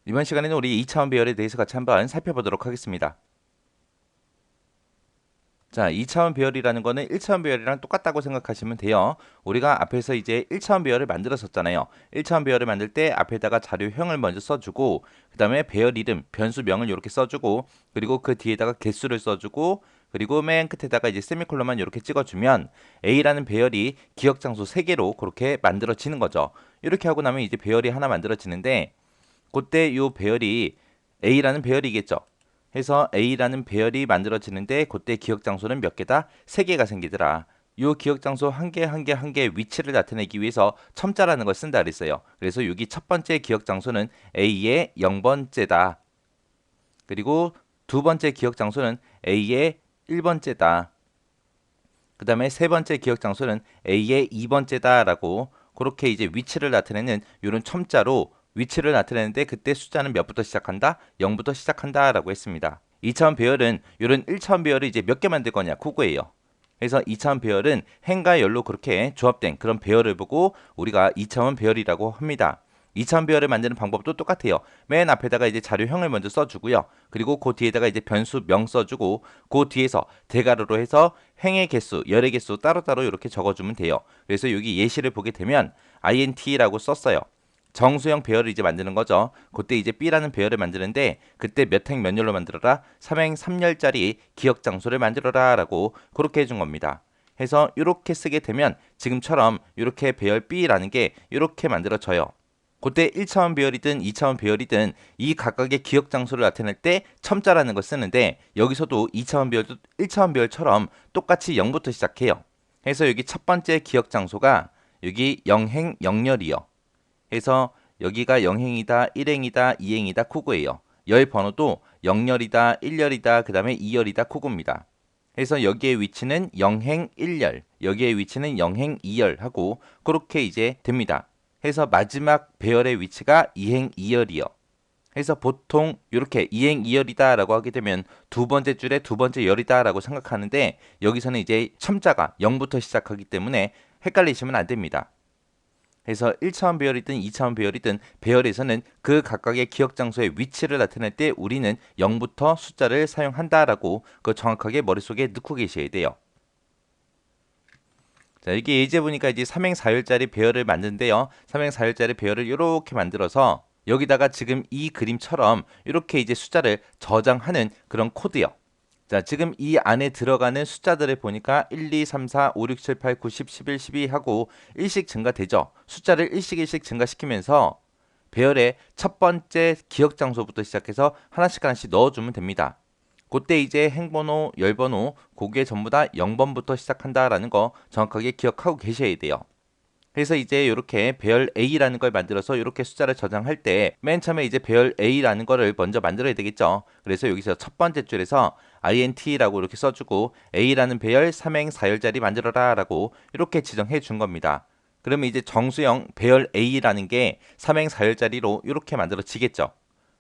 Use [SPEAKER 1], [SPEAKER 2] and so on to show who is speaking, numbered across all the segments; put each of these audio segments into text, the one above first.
[SPEAKER 1] 이번 시간에는 우리 2차원 배열에 대해서 같이 한번 살펴보도록 하겠습니다. 자, 2차원 배열이라는 거는 1차원 배열이랑 똑같다고 생각하시면 돼요. 우리가 앞에서 이제 1차원 배열을 만들었었잖아요. 1차원 배열을 만들 때 앞에다가 자료형을 먼저 써주고 그 다음에 배열 이름, 변수명을 이렇게 써주고 그리고 그 뒤에다가 개수를 써주고 그리고 맨 끝에다가 이제 세미콜론만 이렇게 찍어주면 A라는 배열이 기억 장소 3개로 그렇게 만들어지는 거죠. 이렇게 하고 나면 이제 배열이 하나 만들어지는데 그때 이 배열이 A라는 배열이겠죠. 해서 A라는 배열이 만들어지는데 그때 기억 장소는 몇 개다? 3개가 생기더라. 이 기억 장소 한 개 한 개 한 개의 위치를 나타내기 위해서 첨자라는 걸 쓴다 그랬어요. 그래서 여기 첫 번째 기억 장소는 A의 0번째다. 그리고 두 번째 기억 장소는 A의 1번째다. 그 다음에 세 번째 기억 장소는 A의 2번째다라고 그렇게 이제 위치를 나타내는 이런 첨자로 위치를 나타내는데 그때 숫자는 몇부터 시작한다? 0부터 시작한다라고 했습니다. 2차원 배열은 이런 1차원 배열을 이제 몇 개 만들 거냐? 그거예요. 그래서 2차원 배열은 행과 열로 그렇게 조합된 그런 배열을 보고 우리가 2차원 배열이라고 합니다. 2차원 배열을 만드는 방법도 똑같아요. 맨 앞에다가 이제 자료형을 먼저 써주고요. 그리고 그 뒤에다가 이제 변수명 써주고 그 뒤에서 대괄호로 해서 행의 개수, 열의 개수 따로따로 이렇게 적어주면 돼요. 그래서 여기 예시를 보게 되면 int라고 썼어요. 정수형 배열을 이제 만드는 거죠. 그때 이제 B라는 배열을 만드는데 그때 몇 행 몇 열로 만들어라? 3행 3열짜리 기억 장소를 만들어라 라고 그렇게 해준 겁니다. 해서 이렇게 쓰게 되면 지금처럼 이렇게 배열 B라는 게 이렇게 만들어져요. 그때 1차원 배열이든 2차원 배열이든 이 각각의 기억 장소를 나타낼 때 첨자라는 걸 쓰는데 여기서도 2차원 배열도 1차원 배열처럼 똑같이 0부터 시작해요. 해서 여기 첫 번째 기억 장소가 여기 0행 0열이요. 해서 여기가 0행이다, 1행이다, 2행이다, 쿠구예요. 열 번호도 0열이다, 1열이다, 그 다음에 2열이다, 쿠구입니다. 해서 여기의 위치는 0행 1열, 여기의 위치는 0행 2열 하고 그렇게 이제 됩니다. 해서 마지막 배열의 위치가 2행 2열이요. 해서 보통 이렇게 2행 2열이다 라고 하게 되면 두 번째 줄에 두 번째 열이다 라고 생각하는데 여기서는 이제 첨자가 0부터 시작하기 때문에 헷갈리시면 안 됩니다. 해서 1차원 배열이든 2차원 배열이든 배열에서는 그 각각의 기억 장소의 위치를 나타낼 때 우리는 0부터 숫자를 사용한다라고 그 정확하게 머릿속에 넣고 계셔야 돼요. 자, 이게 예제 보니까 이제 3행 4열짜리 배열을 만드는데요. 3행 4열짜리 배열을 이렇게 만들어서 여기다가 지금 이 그림처럼 이렇게 이제 숫자를 저장하는 그런 코드요. 자, 지금 이 안에 들어가는 숫자들을 보니까 1, 2, 3, 4, 5, 6, 7, 8, 9, 10, 11, 12 하고 1씩 증가되죠. 숫자를 1씩 증가시키면서 배열의 첫 번째 기억 장소부터 시작해서 하나씩 하나씩 넣어주면 됩니다. 그때 이제 행번호, 열번호, 그게 전부 다 0번부터 시작한다라는 거 정확하게 기억하고 계셔야 돼요. 그래서 이제 이렇게 배열 A라는 걸 만들어서 이렇게 숫자를 저장할 때 맨 처음에 이제 배열 A라는 거를 먼저 만들어야 되겠죠. 그래서 여기서 첫 번째 줄에서 int라고 이렇게 써주고 A라는 배열 3행 4열짜리 만들어라 라고 이렇게 지정해 준 겁니다. 그러면 이제 정수형 배열 A라는 게 3행 4열짜리로 이렇게 만들어지겠죠.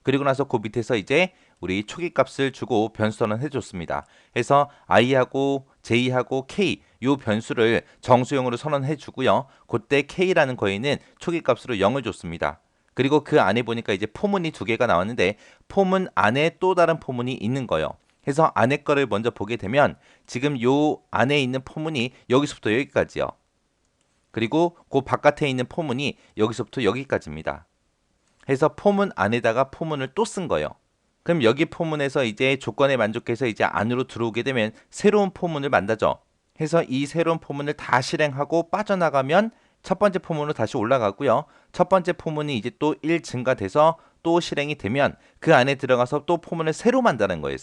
[SPEAKER 1] 그리고 나서 그 밑에서 이제 우리 초기 값을 주고 변수 선언해 줬습니다. 해서 i하고 j하고 k 요 변수를 정수형으로 선언해 주고요. 그때 k라는 거에는 초기 값으로 0을 줬습니다. 그리고 그 안에 보니까 이제 포문이 두 개가 나왔는데 포문 안에 또 다른 포문이 있는 거예요. 해서 안에 거를 먼저 보게 되면 지금 요 안에 있는 포문이 여기서부터 여기까지요. 그리고 그 바깥에 있는 포문이 여기서부터 여기까지입니다. 해서 포문 안에다가 포문을 또 쓴 거예요. 그럼 여기 포문에서 이제 조건에 만족해서 이제 안으로 들어오게 되면 새로운 포문을 만나죠. 해서 이 새로운 포문을 다 실행하고 빠져나가면 첫 번째 포문으로 다시 올라가고요. 첫 번째 포문이 이제 또 1 증가돼서 또 실행이 되면 그 안에 들어가서 또 포문을 새로 만드는 거예요.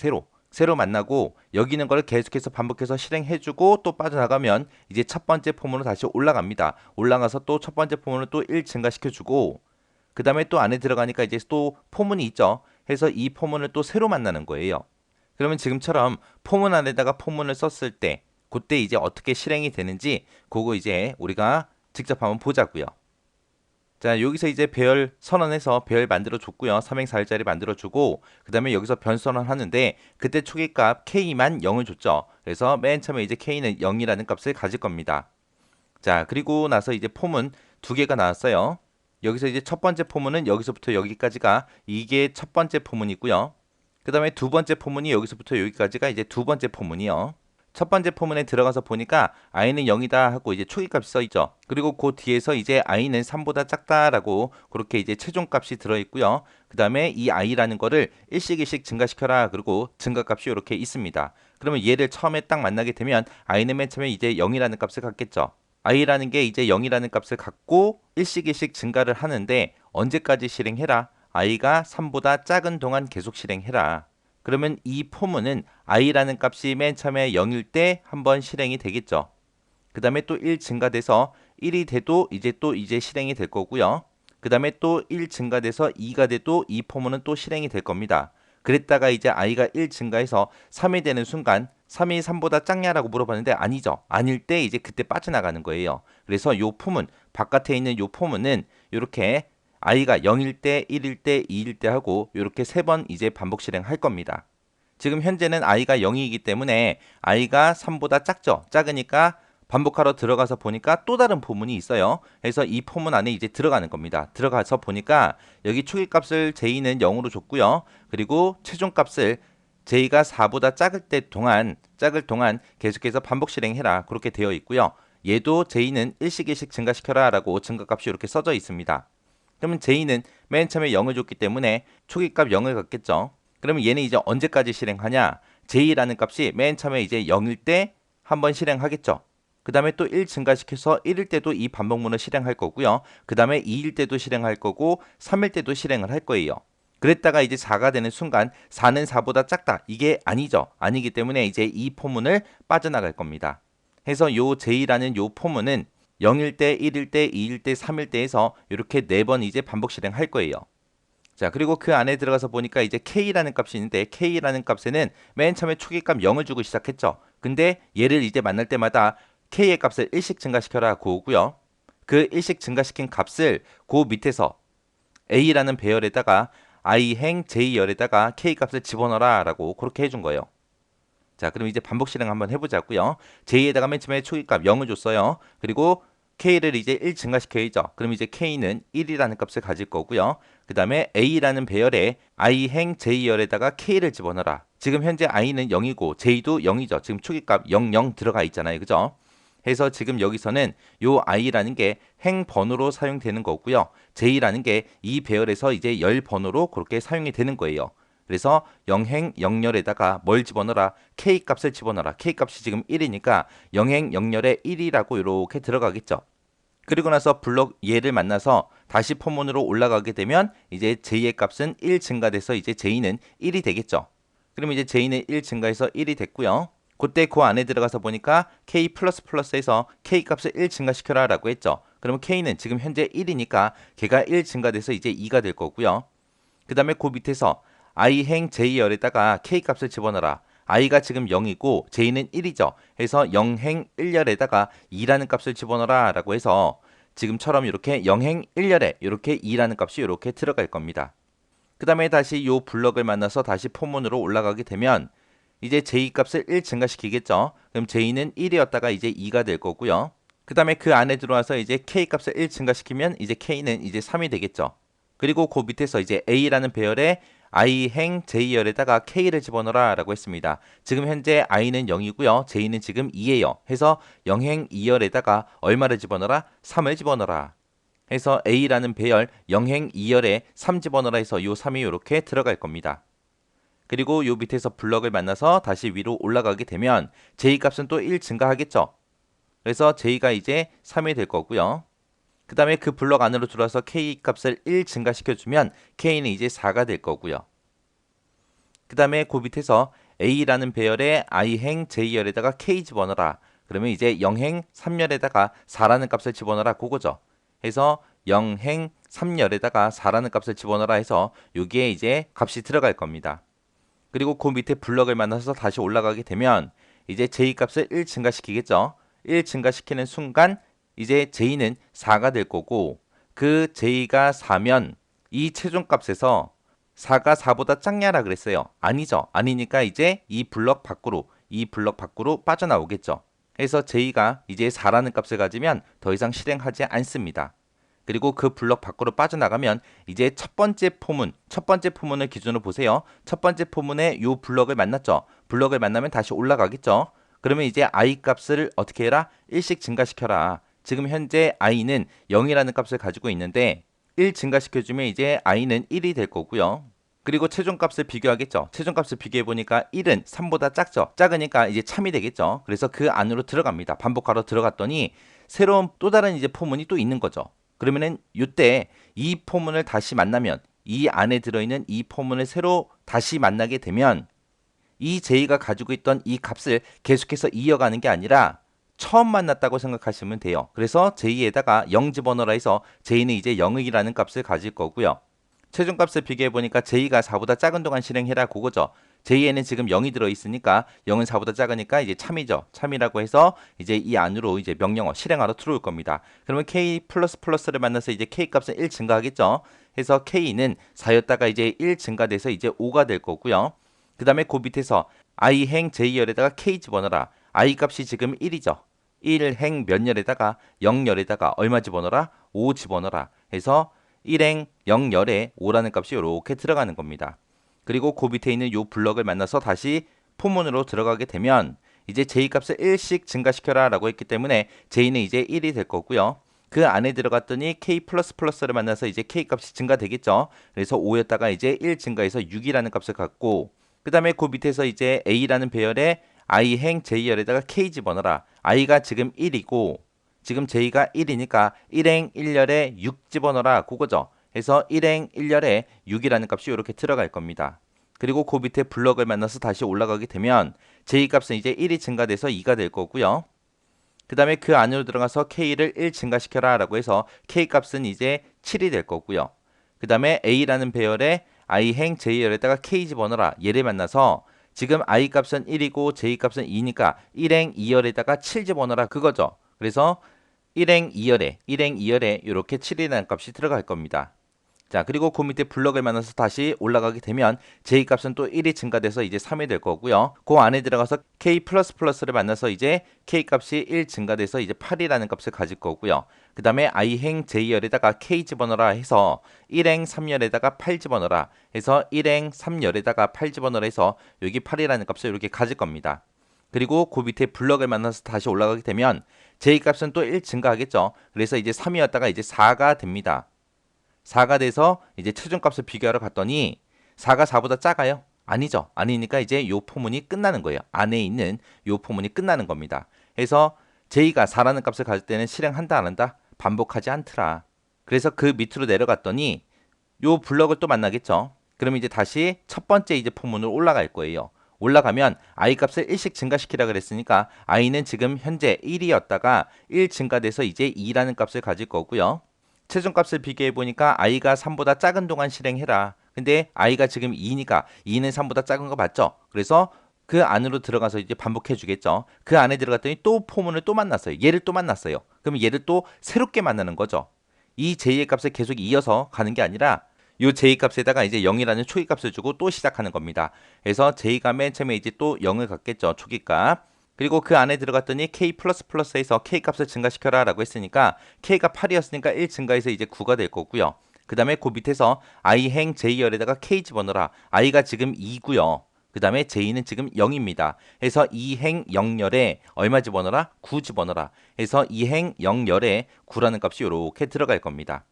[SPEAKER 1] 새로 만나고 여기 있는 걸 계속해서 반복해서 실행해주고 또 빠져나가면 이제 첫 번째 포문으로 다시 올라갑니다. 올라가서 또 첫 번째 포문을 또 1 증가시켜주고 그 다음에 또 안에 들어가니까 이제 또 포문이 있죠. 해서 이 포문을 또 새로 만나는 거예요. 그러면 지금처럼 포문 안에다가 포문을 썼을 때 그때 이제 어떻게 실행이 되는지 그거 이제 우리가 직접 한번 보자고요. 자, 여기서 이제 배열 선언해서 배열 만들어 줬고요. 3행 4열짜리 만들어 주고 그다음에 여기서 변수 선언하는데 그때 초기값 k만 0을 줬죠. 그래서 맨 처음에 이제 k는 0이라는 값을 가질 겁니다. 자, 그리고 나서 이제 포문 두 개가 나왔어요. 여기서 이제 첫 번째 포문은 여기서부터 여기까지가 이게 첫 번째 포문이고요. 그 다음에 두 번째 포문이 여기서부터 여기까지가 이제 두 번째 포문이요. 첫 번째 포문에 들어가서 보니까 i는 0이다 하고 이제 초기값이 써 있죠. 그리고 그 뒤에서 이제 i는 3보다 작다라고 그렇게 이제 최종값이 들어 있고요. 그 다음에 이 i라는 거를 일씩 일씩 증가시켜라. 그리고 증가값이 이렇게 있습니다. 그러면 얘를 처음에 딱 만나게 되면 i는 맨 처음에 이제 0이라는 값을 갖겠죠. i라는 게 이제 0이라는 값을 갖고 일씩 일씩 증가를 하는데 언제까지 실행해라? i가 3보다 작은 동안 계속 실행해라. 그러면 이 포문은 i라는 값이 맨 처음에 0일 때 한번 실행이 되겠죠. 그 다음에 또 1 증가돼서 1이 돼도 이제 실행이 될 거고요. 그 다음에 또 1 증가돼서 2가 돼도 이 포문은 또 실행이 될 겁니다. 그랬다가 이제 i가 1 증가해서 3이 되는 순간 3이 3보다 작냐라고 물어봤는데 아니죠. 아닐 때 이제 그때 빠져나가는 거예요. 그래서 요 포문, 바깥에 있는 요 포문은 이렇게 i가 0일 때, 1일 때, 2일 때 하고 이렇게 세 번 이제 반복 실행할 겁니다. 지금 현재는 i가 0이기 때문에 i가 3보다 작죠. 작으니까 반복하러 들어가서 보니까 또 다른 포문이 있어요. 그래서 이 포문 안에 이제 들어가는 겁니다. 들어가서 보니까 여기 초기값을 j는 0으로 줬고요. 그리고 최종값을 j가 4보다 작을 동안 계속해서 반복 실행해라. 그렇게 되어 있고요. 얘도 j는 일씩 일씩 증가시켜라 라고 증가값이 이렇게 써져 있습니다. 그러면 j는 맨 처음에 0을 줬기 때문에 초기값 0을 갖겠죠. 그러면 얘는 이제 언제까지 실행하냐? j라는 값이 맨 처음에 이제 0일 때 한번 실행하겠죠. 그 다음에 또 1 증가시켜서 1일 때도 이 반복문을 실행할 거고요. 그 다음에 2일 때도 실행할 거고 3일 때도 실행을 할 거예요. 그랬다가 이제 4가 되는 순간 4는 4보다 작다. 이게 아니죠. 아니기 때문에 이제 이 포문을 빠져나갈 겁니다. 해서 요 j라는 요 포문은 0일 때, 1일 때, 2일 때, 3일 때에서 이렇게 4번 이제 반복 실행할 거예요. 자, 그리고 그 안에 들어가서 보니까 이제 k라는 값이 있는데 k라는 값에는 맨 처음에 초기값 0을 주고 시작했죠. 근데 얘를 이제 만날 때마다 k의 값을 1씩 증가시켜라 그거고요. 그 1씩 증가시킨 값을 그 밑에서 a라는 배열에다가 i행 j열에다가 k 값을 집어넣어라 라고 그렇게 해준 거예요. 자, 그럼 이제 반복 실행 한번 해보자고요. j에다가 맨 처음에 초기값 0을 줬어요. 그리고 k를 이제 1 증가시켜야죠. 그럼 이제 k는 1이라는 값을 가질 거고요. 그 다음에 a라는 배열에 i행 j열에다가 k를 집어넣어라. 지금 현재 i는 0이고 j도 0이죠. 지금 초기값 0, 0 들어가 있잖아요. 그죠? 해서 지금 여기서는 요 i라는 게 행 번호로 사용되는 거고요. j라는 게 이 배열에서 이제 열 번호로 그렇게 사용이 되는 거예요. 그래서 0행 0열에다가 뭘 집어넣어라? k값을 집어넣어라. k값이 지금 1이니까 0행 0열에 1이라고 이렇게 들어가겠죠. 그리고 나서 블록 얘를 만나서 다시 포문으로 올라가게 되면 이제 j의 값은 1 증가돼서 이제 j는 1이 되겠죠. 그럼 이제 j는 1 증가해서 1이 됐고요. 그때 그 안에 들어가서 보니까 k++에서 k 값을 1 증가시켜라 라고 했죠. 그러면 k는 지금 현재 1이니까 걔가 1 증가돼서 이제 2가 될 거고요. 그 다음에 그 밑에서 i행 j열에다가 k 값을 집어넣어라. i가 지금 0이고 j는 1이죠. 해서 0행 1열에다가 2라는 값을 집어넣어라 라고 해서 지금처럼 이렇게 0행 1열에 이렇게 2라는 값이 이렇게 들어갈 겁니다. 그 다음에 다시 요 블럭을 만나서 다시 포문으로 올라가게 되면 이제 j 값을 1 증가시키겠죠. 그럼 j는 1이었다가 이제 2가 될 거고요. 그 다음에 그 안에 들어와서 이제 k 값을 1 증가시키면 이제 k는 이제 3이 되겠죠. 그리고 그 밑에서 이제 a라는 배열에 i행 j열에다가 k를 집어넣어라 라고 했습니다. 지금 현재 i는 0이고요. j는 지금 2예요. 해서 0행 2열에다가 얼마를 집어넣어라? 3을 집어넣어라. 해서 a라는 배열 0행 2열에 3 집어넣어라 해서 요 3이 이렇게 들어갈 겁니다. 그리고 요 밑에서 블럭을 만나서 다시 위로 올라가게 되면 j 값은 또 1 증가하겠죠. 그래서 j가 이제 3이 될 거고요. 그 다음에 그 블럭 안으로 들어와서 k 값을 1 증가시켜주면 k는 이제 4가 될 거고요. 그 다음에 그 밑에서 a라는 배열에 i행 j열에다가 k 집어넣어라. 그러면 이제 0행 3열에다가 4라는 값을 집어넣어라 그거죠. 해서 0행 3열에다가 4라는 값을 집어넣어라 해서 여기에 이제 값이 들어갈 겁니다. 그리고 그 밑에 블럭을 만나서 다시 올라가게 되면 이제 j 값을 1 증가시키겠죠. 1 증가시키는 순간 이제 j는 4가 될 거고 그 j가 4면 이 최종값에서 4가 4보다 작냐라 그랬어요. 아니죠. 아니니까 이제 이 블럭 밖으로 빠져나오겠죠. 그래서 j가 이제 4라는 값을 가지면 더 이상 실행하지 않습니다. 그리고 그 블럭 밖으로 빠져나가면 이제 첫 번째 포문을 기준으로 보세요. 첫 번째 포문에 요 블럭을 만났죠. 블럭을 만나면 다시 올라가겠죠. 그러면 이제 i 값을 어떻게 해라? 1씩 증가시켜라. 지금 현재 i는 0이라는 값을 가지고 있는데 1 증가시켜주면 이제 i는 1이 될 거고요. 그리고 최종값을 비교하겠죠. 최종값을 비교해 보니까 1은 3보다 작죠. 작으니까 이제 참이 되겠죠. 그래서 그 안으로 들어갑니다. 반복하러 들어갔더니 새로운 또 다른 이제 포문이 또 있는 거죠. 그러면은 이때 이 포문을 다시 만나면 이 안에 들어있는 이 포문을 새로 다시 만나게 되면 이 제이가 가지고 있던 이 값을 계속해서 이어가는 게 아니라 처음 만났다고 생각하시면 돼요. 그래서 제이에다가 0 집어넣어라 해서 제이는 이제 0이라는 값을 가질 거고요. 최종값을 비교해 보니까 제이가 4보다 작은 동안 실행해라 그거죠. 제이에는 지금 0이 들어 있으니까 0은 4보다 작으니까 이제 참이죠. 참이라고 해서 이제 이 안으로 이제 명령어 실행하러 들어올 겁니다. 그러면 k 플러스를 만나서 이제 k 값은 1 증가하겠죠. 해서 k는 4였다가 이제 1 증가돼서 이제 5가 될 거고요. 그 다음에 그 밑에서 i 행 j열에다가 k 집어넣어라. i 값이 지금 1이죠. 1행 몇 열에다가 0열에다가 얼마 집어넣어라? 5 집어넣어라. 해서 1행 0열에 5라는 값이 이렇게 들어가는 겁니다. 그리고 그 밑에 있는 요 블럭을 만나서 다시 포문으로 들어가게 되면 이제 j 값을 1씩 증가시켜라 라고 했기 때문에 j는 이제 1이 될 거고요. 그 안에 들어갔더니 k 플러스를 만나서 이제 k 값이 증가되겠죠. 그래서 5였다가 이제 1 증가해서 6이라는 값을 갖고 그 다음에 그 밑에서 이제 a라는 배열에 i행 j열에다가 k 집어넣어라. i가 지금 1이고 지금 j가 1이니까 1행 1열에 6 집어넣어라 그거죠. 해서 1행 1열에 6이라는 값이 이렇게 들어갈 겁니다. 그리고 그 밑에 블럭을 만나서 다시 올라가게 되면 j 값은 이제 1이 증가돼서 2가 될 거고요. 그 다음에 그 안으로 들어가서 k를 1 증가시켜라 라고 해서 k 값은 이제 7이 될 거고요. 그 다음에 a라는 배열에 i행 j열에다가 k 집어넣어라. 얘를 만나서 지금 i 값은 1이고 j 값은 2니까 1행 2열에다가 7 집어넣어라 그거죠. 그래서 1행 2열에 이렇게 7이라는 값이 들어갈 겁니다. 자, 그리고 그 밑에 블럭을 만나서 다시 올라가게 되면 j 값은 또 1이 증가돼서 이제 3이 될 거고요. 그 안에 들어가서 k 플러스를 만나서 이제 k 값이 1 증가돼서 이제 8이라는 값을 가질 거고요. 그 다음에 i행 j열에다가 k 집어넣어라 해서 1행 3열에다가 8 집어넣어라 해서 1행 3열에다가 8 집어넣어라 해서 여기 8이라는 값을 이렇게 가질 겁니다. 그리고 그 밑에 블럭을 만나서 다시 올라가게 되면 j 값은 또 1 증가하겠죠. 그래서 이제 3이었다가 이제 4가 됩니다. 4가 돼서 이제 최종값을 비교하러 갔더니 4가 4보다 작아요? 아니죠. 아니니까 이제 요 포문이 끝나는 거예요. 안에 있는 요 포문이 끝나는 겁니다. 그래서 j가 4라는 값을 가질 때는 실행한다 안 한다? 반복하지 않더라. 그래서 그 밑으로 내려갔더니 요 블럭을 또 만나겠죠. 그럼 이제 다시 첫 번째 이제 포문으로 올라갈 거예요. 올라가면 i 값을 1씩 증가시키라 그랬으니까 i는 지금 현재 1이었다가 1 증가돼서 이제 2라는 값을 가질 거고요. 최종값을 비교해 보니까 i가 3보다 작은 동안 실행해라. 근데 i가 지금 2니까 2는 3보다 작은 거 맞죠? 그래서 그 안으로 들어가서 이제 반복해 주겠죠. 그 안에 들어갔더니 또 포문을 또 만났어요. 얘를 또 만났어요. 그럼 얘를 또 새롭게 만나는 거죠. 이 j의 값을 계속 이어서 가는 게 아니라 요 j 값에다가 이제 0이라는 초기 값을 주고 또 시작하는 겁니다. 그래서 j가 맨 처음에 이제 또 0을 갖겠죠. 초기 값. 그리고 그 안에 들어갔더니 k 플러스에서 k 값을 증가시켜라 라고 했으니까 k가 8이었으니까 1 증가해서 이제 9가 될 거고요. 그 다음에 그 밑에서 i행 j열에다가 k 집어넣어라. i가 지금 2고요. 그 다음에 j는 지금 0입니다. 해서 2행 0열에 얼마 집어넣어라? 9 집어넣어라. 해서 2행 0열에 9라는 값이 이렇게 들어갈 겁니다.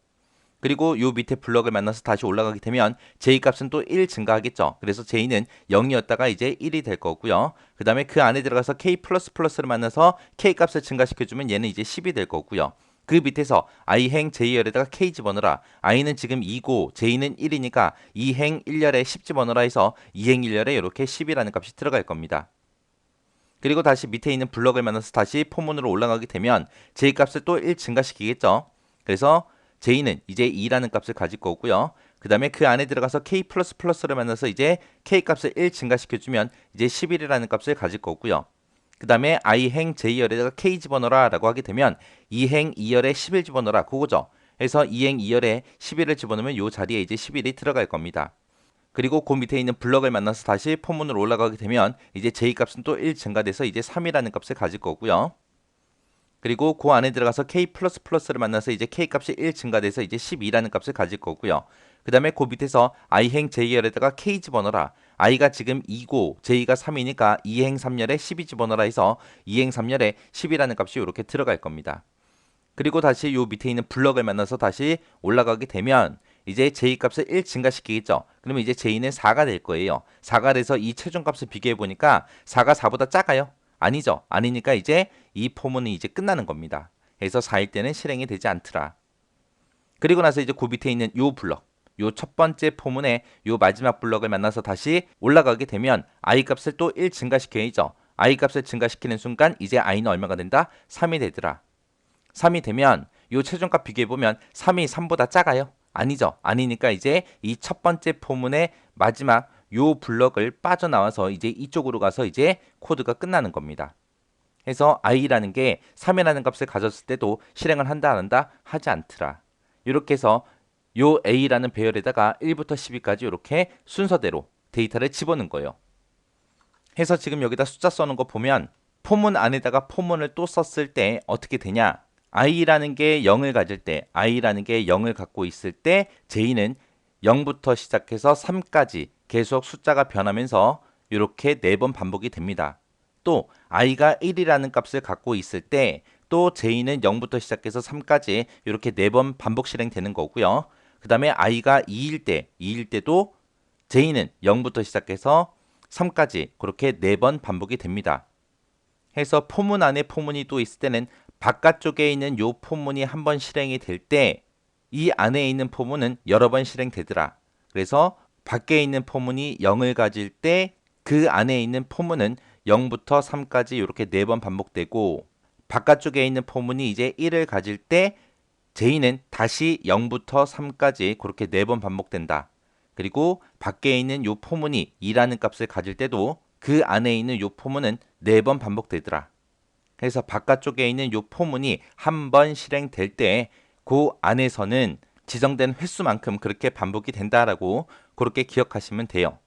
[SPEAKER 1] 그리고 요 밑에 블럭을 만나서 다시 올라가게 되면 j 값은 또 1 증가하겠죠. 그래서 j는 0이었다가 이제 1이 될 거고요. 그 다음에 그 안에 들어가서 k 플러스를 만나서 k 값을 증가시켜주면 얘는 이제 10이 될 거고요. 그 밑에서 i행 j열에다가 k 집어넣어라. i는 지금 2고 j는 1이니까 2행 1열에 10 집어넣어라 해서 2행 1열에 이렇게 10이라는 값이 들어갈 겁니다. 그리고 다시 밑에 있는 블럭을 만나서 다시 포문으로 올라가게 되면 j 값을 또 1 증가시키겠죠. 그래서 j는 이제 2라는 값을 가질 거고요. 그 다음에 그 안에 들어가서 k 플러스를 만나서 이제 k 값을 1 증가시켜주면 이제 11이라는 값을 가질 거고요. 그 다음에 i행 j열에다가 k 집어넣어라 라고 하게 되면 2행 2열에 11 집어넣어라 그거죠. 해서 2행 2열에 11을 집어넣으면 이 자리에 이제 11이 들어갈 겁니다. 그리고 그 밑에 있는 블럭을 만나서 다시 포문으로 올라가게 되면 이제 j 값은 또 1 증가돼서 이제 3이라는 값을 가질 거고요. 그리고 그 안에 들어가서 k++를 만나서 이제 k 값이 1 증가돼서 이제 12라는 값을 가질 거고요. 그 다음에 그 밑에서 i행 j열에다가 k 집어넣어라. i가 지금 2고 j가 3이니까 2행 3열에 12 집어넣어라 해서 2행 3열에 10이라는 값이 이렇게 들어갈 겁니다. 그리고 다시 요 밑에 있는 블럭을 만나서 다시 올라가게 되면 이제 j 값을 1 증가시키겠죠. 그러면 이제 j는 4가 될 거예요. 4가 돼서 이 최종값을 비교해 보니까 4가 4보다 작아요. 아니죠. 아니니까 이제 이 포문은 이제 끝나는 겁니다. 그래서 4일 때는 실행이 되지 않더라. 그리고 나서 이제 그 밑에 있는 요 블럭, 요 첫 번째 포문에 요 마지막 블럭을 만나서 다시 올라가게 되면 i 값을 또 1 증가시켜야죠. i 값을 증가시키는 순간 이제 i는 얼마가 된다? 3이 되더라. 3이 되면 요 최종값 비교해 보면 3이 3보다 작아요. 아니죠. 아니니까 이제 이 첫 번째 포문의 마지막 요 블럭을 빠져나와서 이제 이쪽으로 가서 이제 코드가 끝나는 겁니다. 그래서 i라는 게 3이라는 값을 가졌을 때도 실행을 한다 안 한다? 하지 않더라. 이렇게 해서 요 a라는 배열에다가 1부터 10까지 이렇게 순서대로 데이터를 집어넣은 거예요. 해서 지금 여기다 숫자 써놓은 거 보면 포문 안에다가 포문을 또 썼을 때 어떻게 되냐? i라는 게 0을 가질 때, i라는 게 0을 갖고 있을 때 j는 0부터 시작해서 3까지 계속 숫자가 변하면서 이렇게 4번 반복이 됩니다. 또 i가 1이라는 값을 갖고 있을 때 또 j는 0부터 시작해서 3까지 이렇게 4번 반복 실행되는 거고요. 그 다음에 i가 2일 때도 j는 0부터 시작해서 3까지 그렇게 4번 반복이 됩니다. 해서 포문 안에 포문이 또 있을 때는 바깥쪽에 있는 요 포문이 한 번 실행이 될 때 이 안에 있는 포문은 여러 번 실행되더라. 그래서 밖에 있는 포문이 0을 가질 때 그 안에 있는 포문은 0부터 3까지 이렇게 4번 반복되고 바깥쪽에 있는 포문이 이제 1을 가질 때 j는 다시 0부터 3까지 그렇게 4번 반복된다. 그리고 밖에 있는 요 포문이 2라는 값을 가질 때도 그 안에 있는 요 포문은 4번 반복되더라. 그래서 바깥쪽에 있는 요 포문이 한 번 실행될 때 그 안에서는 지정된 횟수만큼 그렇게 반복이 된다라고 그렇게 기억하시면 돼요.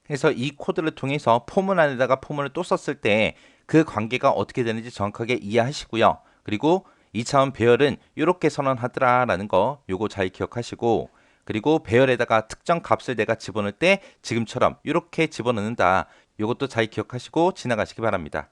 [SPEAKER 1] 그래서 이 코드를 통해서 포문 안에다가 포문을 또 썼을 때 그 관계가 어떻게 되는지 정확하게 이해하시고요. 그리고 2차원 배열은 이렇게 선언하더라라는 거 요거 잘 기억하시고 그리고 배열에다가 특정 값을 내가 집어넣을 때 지금처럼 이렇게 집어넣는다. 요것도 잘 기억하시고 지나가시기 바랍니다.